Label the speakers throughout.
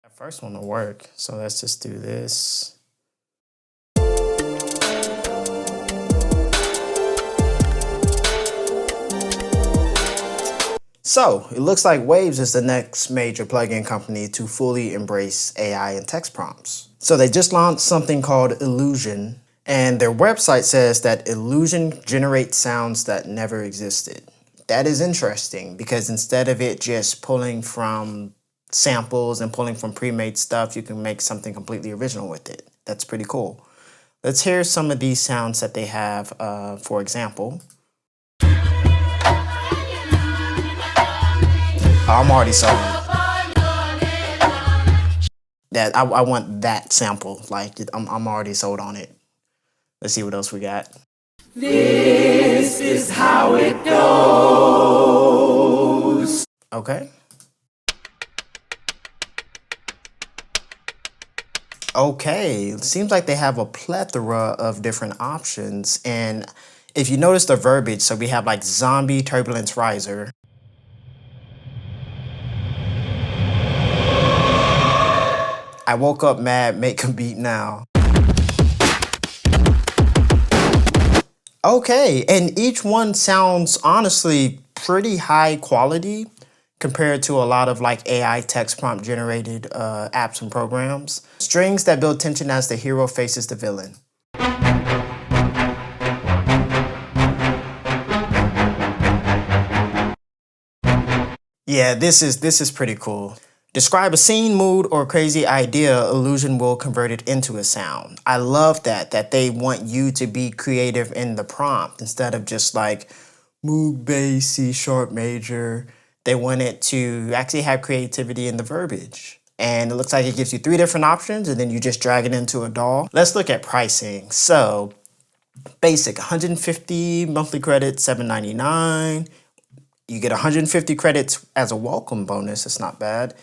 Speaker 1: The first one will work, so let's just do this. So, it looks like Waves is the next major plugin company to fully embrace AI and text prompts. So they just launched something called Illugen, and their website says that Illugen generates sounds that never existed. That is interesting because instead of it just pulling from samples and pulling from pre-made stuff, you can make something completely original with it. That's pretty cool. Let's hear some of these sounds that they have, for example. I'm already sold. That I want that sample. Like I'm already sold on it. Let's see what else we got.
Speaker 2: This is how it goes.
Speaker 1: Okay. Okay, seems like they have a plethora of different options. And if you notice the verbiage, so we have like zombie turbulence riser. I woke up mad, make a beat now. Okay, and each one sounds honestly pretty high quality compared to a lot of like AI text prompt generated apps and programs. Strings that build tension as the hero faces the villain. Yeah, this is pretty cool. Describe a scene, mood, or crazy idea, Illugen will convert it into a sound. I love that they want you to be creative in the prompt instead of just like Moog bass, C sharp major. They want it to actually have creativity in the verbiage. And it looks like it gives you 3 different options and then you just drag it into a DAW. Let's look at pricing. So basic 150 monthly credits, $7.99. You get 150 credits as a welcome bonus. It's not bad.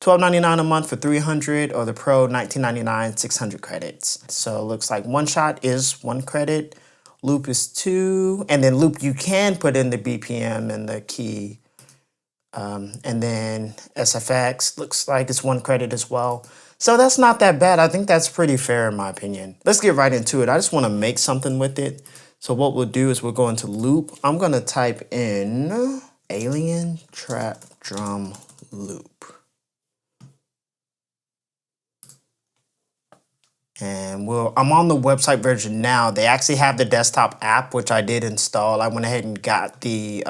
Speaker 1: $12.99 a month for 300, or the Pro $19.99, 600 credits. So it looks like one shot is 1 credit, loop is 2, and then loop you can put in the BPM and the key. And then SFX looks like it's 1 credit as well. So that's not that bad. I think that's pretty fair in my opinion. Let's get right into it. I just want to make something with it. So what we'll do is we'll go into loop. I'm going to type in alien trap drum loop. And I'm on the website version now. They actually have the desktop app, which I did install. I went ahead and got the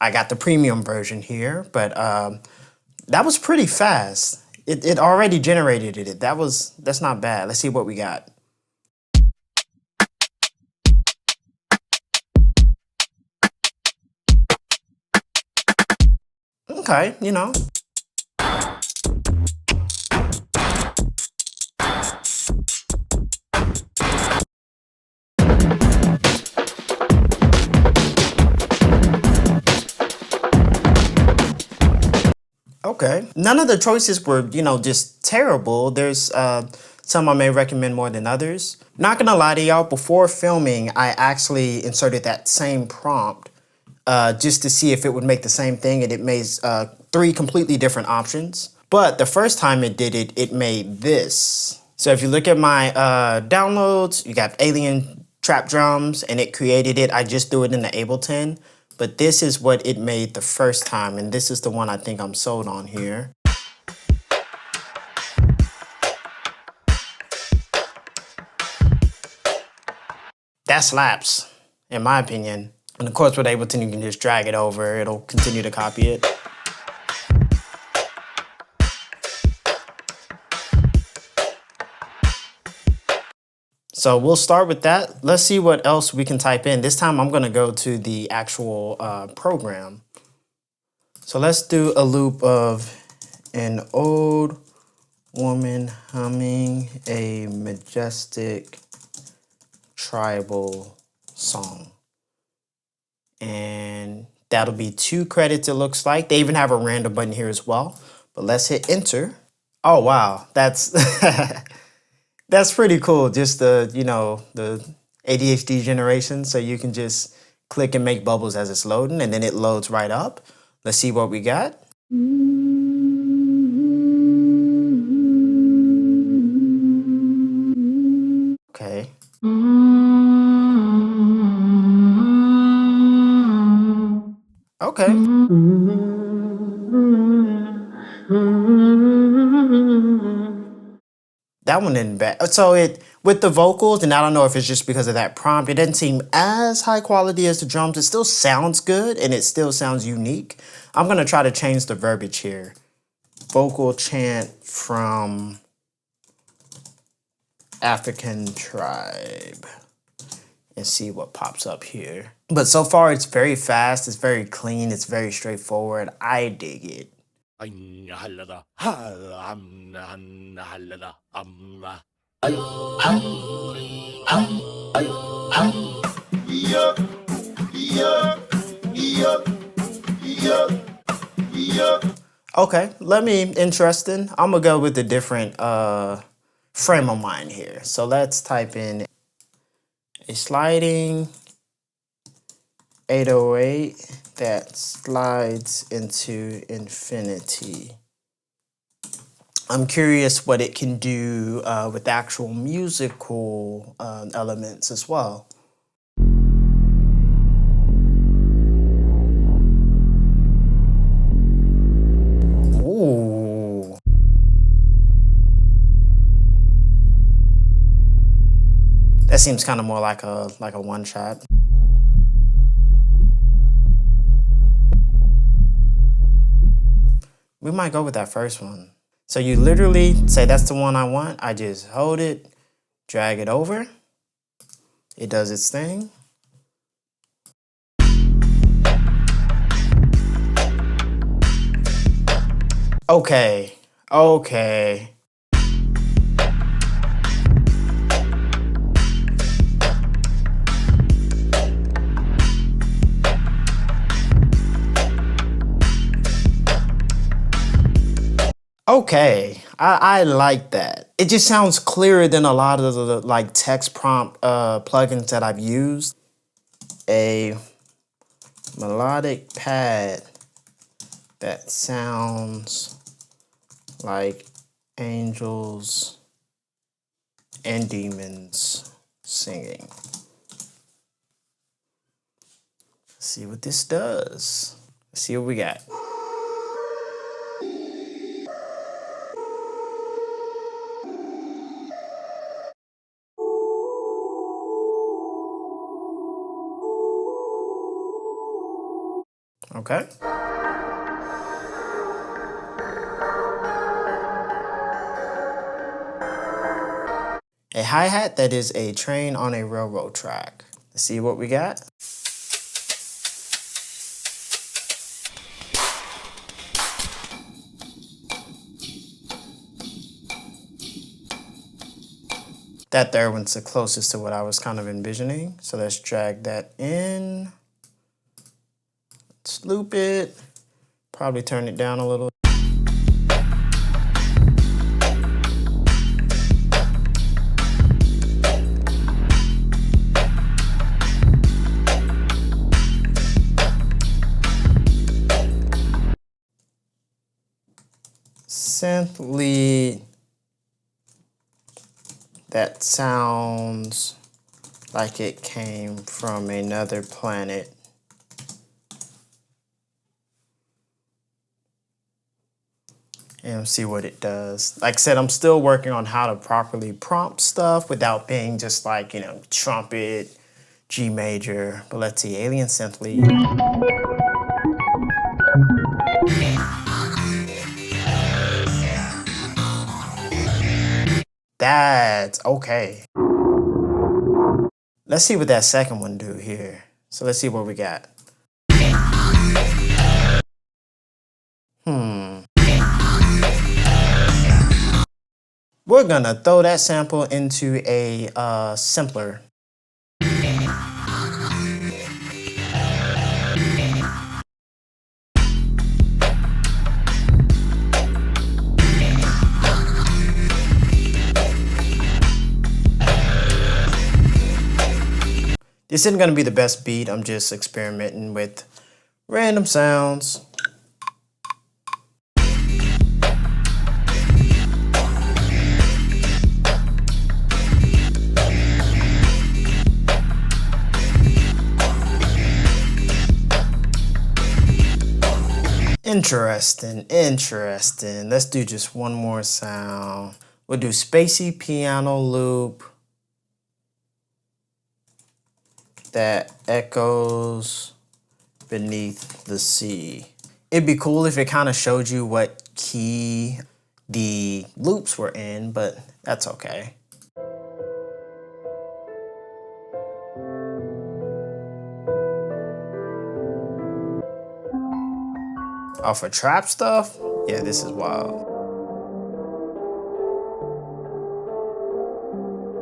Speaker 1: I got the premium version here, but that was pretty fast. It already generated it. That's not bad. Let's see what we got. Okay, you know. Okay. None of the choices were, just terrible. There's some I may recommend more than others. Not gonna lie to y'all, before filming, I actually inserted that same prompt just to see if it would make the same thing, and it made 3 completely different options. But the first time it did it, it made this. So if you look at my downloads, you got alien trap drums, and it created it. I just threw it in the Ableton. But this is what it made the first time, and this is the one I think I'm sold on here. That slaps, in my opinion. And of course with Ableton, you can just drag it over. It'll continue to copy it. So we'll start with that. Let's see what else we can type in. This time I'm gonna go to the actual program. So let's do a loop of an old woman humming a majestic tribal song. And that'll be 2 credits, it looks like. They even have a random button here as well. But let's hit enter. Oh, wow, that's that's pretty cool. Just the ADHD generation. So you can just click and make bubbles as it's loading, and then it loads right up. Let's see what we got. That one isn't bad. So with the vocals, and I don't know if it's just because of that prompt, it doesn't seem as high quality as the drums. It still sounds good and it still sounds unique. I'm gonna try to change the verbiage here. Vocal chant from African tribe and see what pops up here. But so far it's very fast, it's very clean, it's very straightforward. I dig it. Okay, interesting. I'm gonna go with a different frame of mind here. So let's type in a sliding 808 that slides into infinity. I'm curious what it can do with actual musical elements as well. Ooh. That seems kind of more like a one shot. We might go with that first one. So you literally say that's the one I want. I just hold it, drag it over. It does its thing. Okay, okay. Okay, I like that. It just sounds clearer than a lot of the like text prompt plugins that I've used. A melodic pad that sounds like angels and demons singing. Let's see what this does. Let's see what we got. Okay. A hi-hat that is a train on a railroad track. Let's see what we got. That third one's the closest to what I was kind of envisioning. So let's drag that in. Let's loop it. Probably turn it down a little. Synth lead that sounds like it came from another planet. And see what it does. Like I said, I'm still working on how to properly prompt stuff without being just like, trumpet, G major. But let's see, alien synth lead. That's okay. Let's see what that second one do here. So let's see what we got. We're gonna throw that sample into a simpler. This isn't gonna be the best beat. I'm just experimenting with random sounds. Interesting, interesting. Let's do just one more sound. We'll do spacey piano loop that echoes beneath the sea. It'd be cool if it kind of showed you what key the loops were in, but that's okay. Oh, for trap stuff? Yeah, this is wild.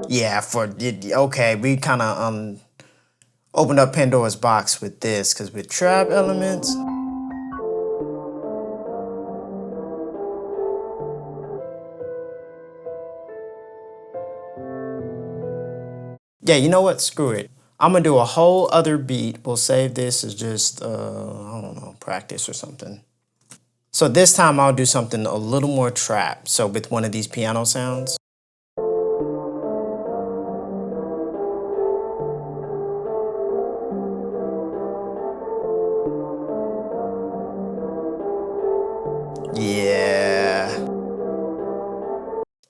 Speaker 1: Yeah, okay, we kind of opened up Pandora's box with this, because with trap elements. Yeah, you know what? Screw it. I'm gonna do a whole other beat. We'll save this as just, I don't know, practice or something. So this time I'll do something a little more trap. So with one of these piano sounds. Yeah.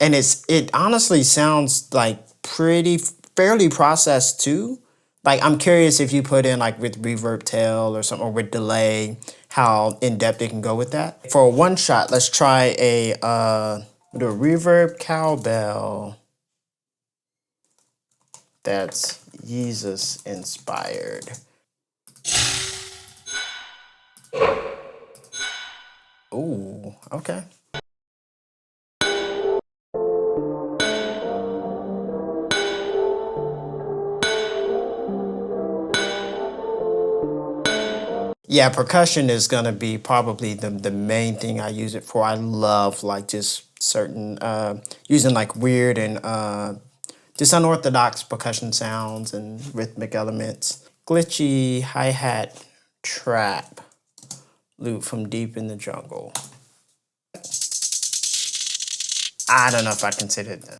Speaker 1: And it honestly sounds like fairly processed too. Like I'm curious if you put in like with reverb tail or something or with delay, how in depth it can go with that. For a one shot, let's try the reverb cowbell that's Jesus inspired. Ooh, okay. Yeah, percussion is gonna be probably the main thing I use it for. I love like just certain using like weird and just unorthodox percussion sounds and rhythmic elements. Glitchy hi-hat trap loop from deep in the jungle. I don't know if I consider that.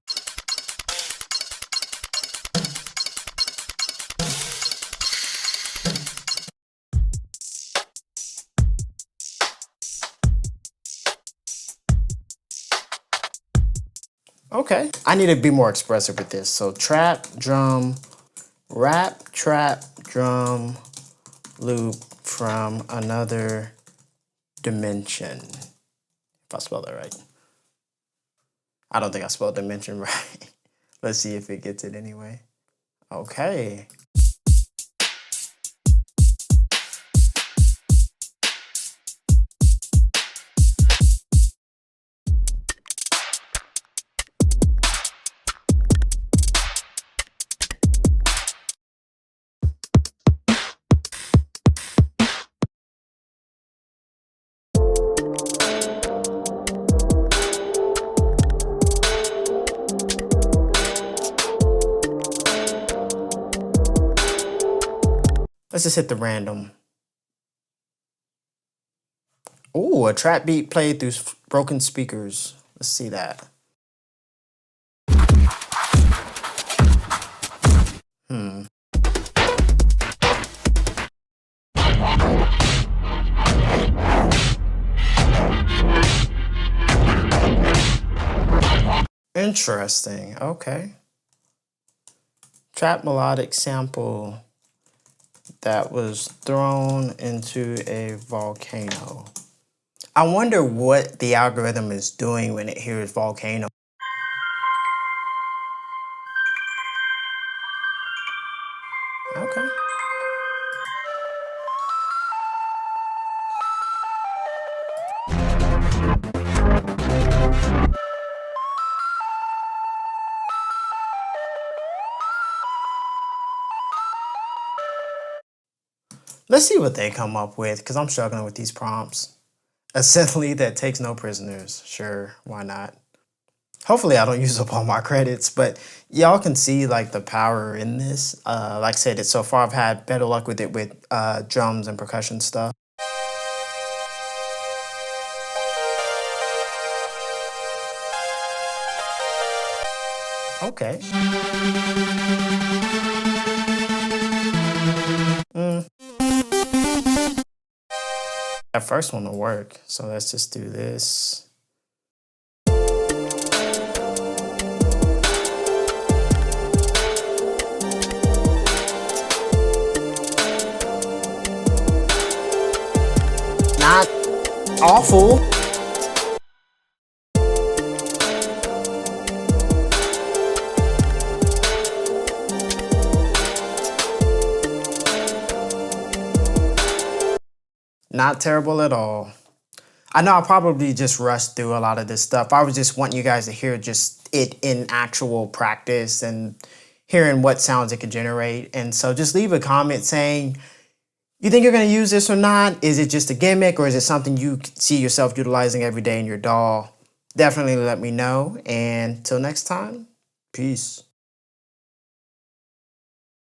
Speaker 1: Okay. I need to be more expressive with this. So trap, drum, rap, trap, drum, loop from another dimension. If I spell that right. I don't think I spelled dimension right. Let's see if it gets it anyway. Okay. Let's just hit the random. Ooh, a trap beat played through broken speakers. Let's see that. Hmm. Interesting. Okay. Trap melodic sample that was thrown into a volcano. I wonder what the algorithm is doing when it hears volcano. Okay. Let's see what they come up with, because I'm struggling with these prompts. Assembly that takes no prisoners. Sure, why not? Hopefully I don't use up all my credits, but y'all can see like the power in this. Like I said, so far I've had better luck with it with drums and percussion stuff. Okay. Mm. That first one will work. So let's just do this. Not awful. Not terrible at all. I know I probably just rushed through a lot of this stuff. I was just wanting you guys to hear just it in actual practice and hearing what sounds it could generate. And so just leave a comment saying, you think you're going to use this or not? Is it just a gimmick, or is it something you see yourself utilizing every day in your DAW? Definitely let me know. And till next time, peace.